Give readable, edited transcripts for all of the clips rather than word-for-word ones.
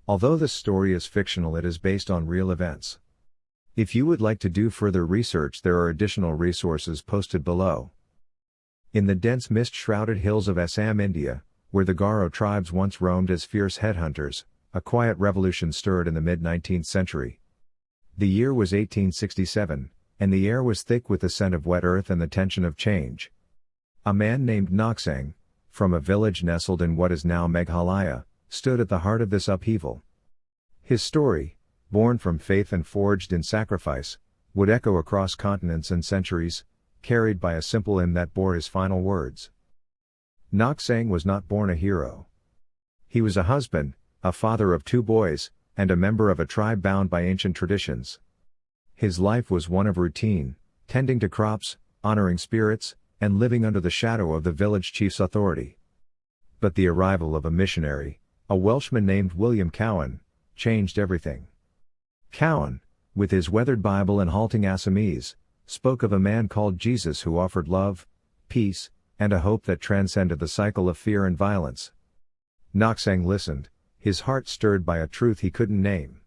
Although the story is fictional, it is based on real events. If you would like to do further research, there are additional resources posted below. In the dense mist-shrouded hills of Assam, India, where the Garo tribes once roamed as fierce headhunters, a quiet revolution stirred in the mid-19th century. The year was 1867, and the air was thick with the scent of wet earth and the tension of change. A man named Nokseng, from a village nestled in what is now Meghalaya, stood at the heart of this upheaval. His story, born from faith and forged in sacrifice, would echo across continents and centuries, carried by a simple hymn that bore his final words. Nokseng was not born a hero. He was a husband, a father of 2 boys, and a member of a tribe bound by ancient traditions. His life was one of routine, tending to crops, honoring spirits, and living under the shadow of the village chief's authority. But the arrival of a missionary, a Welshman named William Cowan, changed everything. Cowan, with his weathered Bible and halting Assamese, spoke of a man called Jesus who offered love, peace, and a hope that transcended the cycle of fear and violence. Nokseng listened, his heart stirred by a truth he couldn't name.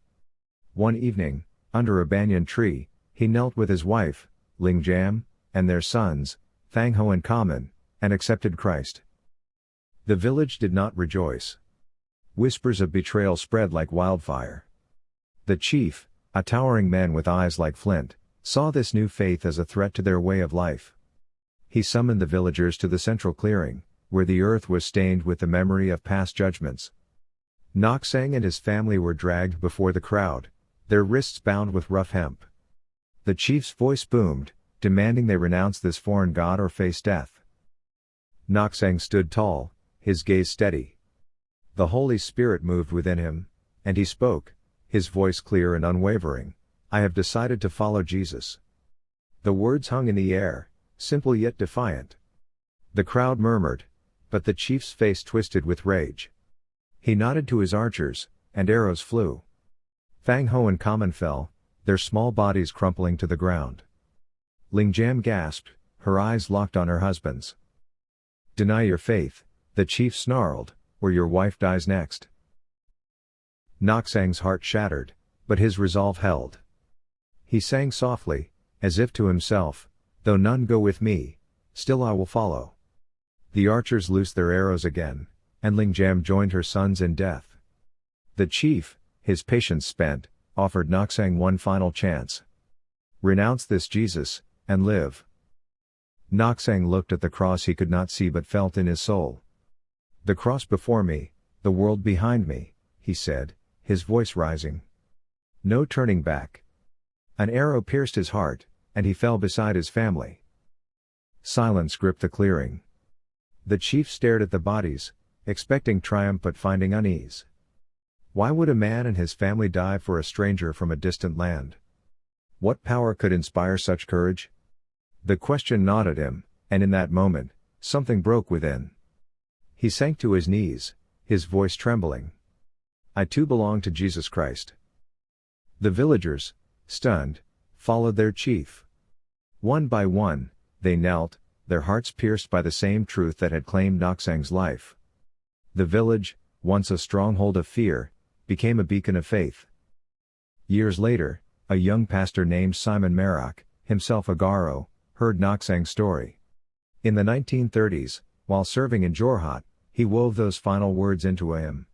One evening, under a banyan tree, he knelt with his wife, Lingjam, and their sons, Thangho and Kamen, and accepted Christ. The village did not rejoice. Whispers of betrayal spread like wildfire. The chief, a towering man with eyes like flint, saw this new faith as a threat to their way of life. He summoned the villagers to the central clearing, where the earth was stained with the memory of past judgments. Nokseng and his family were dragged before the crowd, their wrists bound with rough hemp. The chief's voice boomed, demanding they renounce this foreign god or face death. Nokseng stood tall, his gaze steady. The Holy Spirit moved within him, and he spoke, his voice clear and unwavering, "I have decided to follow Jesus." The words hung in the air, simple yet defiant. The crowd murmured, but the chief's face twisted with rage. He nodded to his archers, and arrows flew. Thangho and Kamen fell, their small bodies crumpling to the ground. Lingjam gasped, her eyes locked on her husband's. "Deny your faith," the chief snarled, "or your wife dies next." Nokseng's heart shattered, but his resolve held. He sang softly, as if to himself, "Though none go with me, still I will follow." The archers loosed their arrows again, and Lingjam joined her sons in death. The chief, his patience spent, offered Nokseng one final chance. "Renounce this Jesus, and live." Nokseng looked at the cross he could not see but felt in his soul. "The cross before me, the world behind me," he said, his voice rising. No turning back. An arrow pierced his heart, and he fell beside his family. Silence gripped the clearing. The chief stared at the bodies, expecting triumph but finding unease. Why would a man and his family die for a stranger from a distant land? What power could inspire such courage? The question gnawed at him, and in that moment, something broke within. He sank to his knees, his voice trembling. "I too belong to Jesus Christ." The villagers, stunned, followed their chief. One by one, they knelt, their hearts pierced by the same truth that had claimed Nokseng's life. The village, once a stronghold of fear, became a beacon of faith. Years later, a young pastor named Simon Marak, himself a Garo, heard Nokseng's story. In the 1930s, while serving in Jorhat, he wove those final words into a hymn.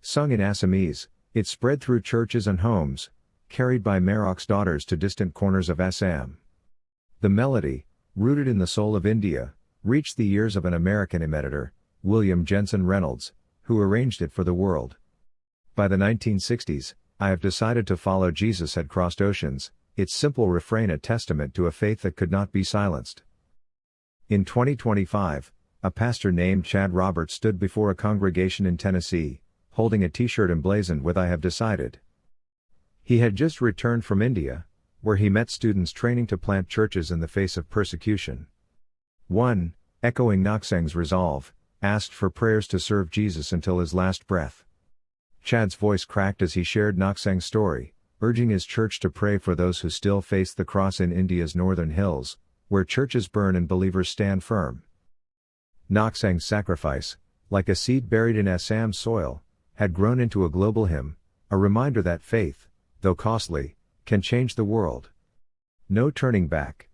Sung in Assamese, it spread through churches and homes, carried by Marak's daughters to distant corners of Assam. The melody, rooted in the soul of India, reached the ears of an American hymn editor, William Jensen Reynolds, who arranged it for the world. By the 1960s, "I have decided to follow Jesus" had crossed oceans, its simple refrain a testament to a faith that could not be silenced. In 2025, a pastor named Chad Roberts stood before a congregation in Tennessee, holding a t-shirt emblazoned with "I have decided." He had just returned from India, where he met students training to plant churches in the face of persecution. One, echoing Nokseng's resolve, asked for prayers to serve Jesus until his last breath. Chad's voice cracked as he shared Nokseng's story, urging his church to pray for those who still face the cross in India's northern hills, where churches burn and believers stand firm. Nokseng's sacrifice, like a seed buried in Assam's soil, had grown into a global hymn, a reminder that faith, though costly, can change the world. No turning back.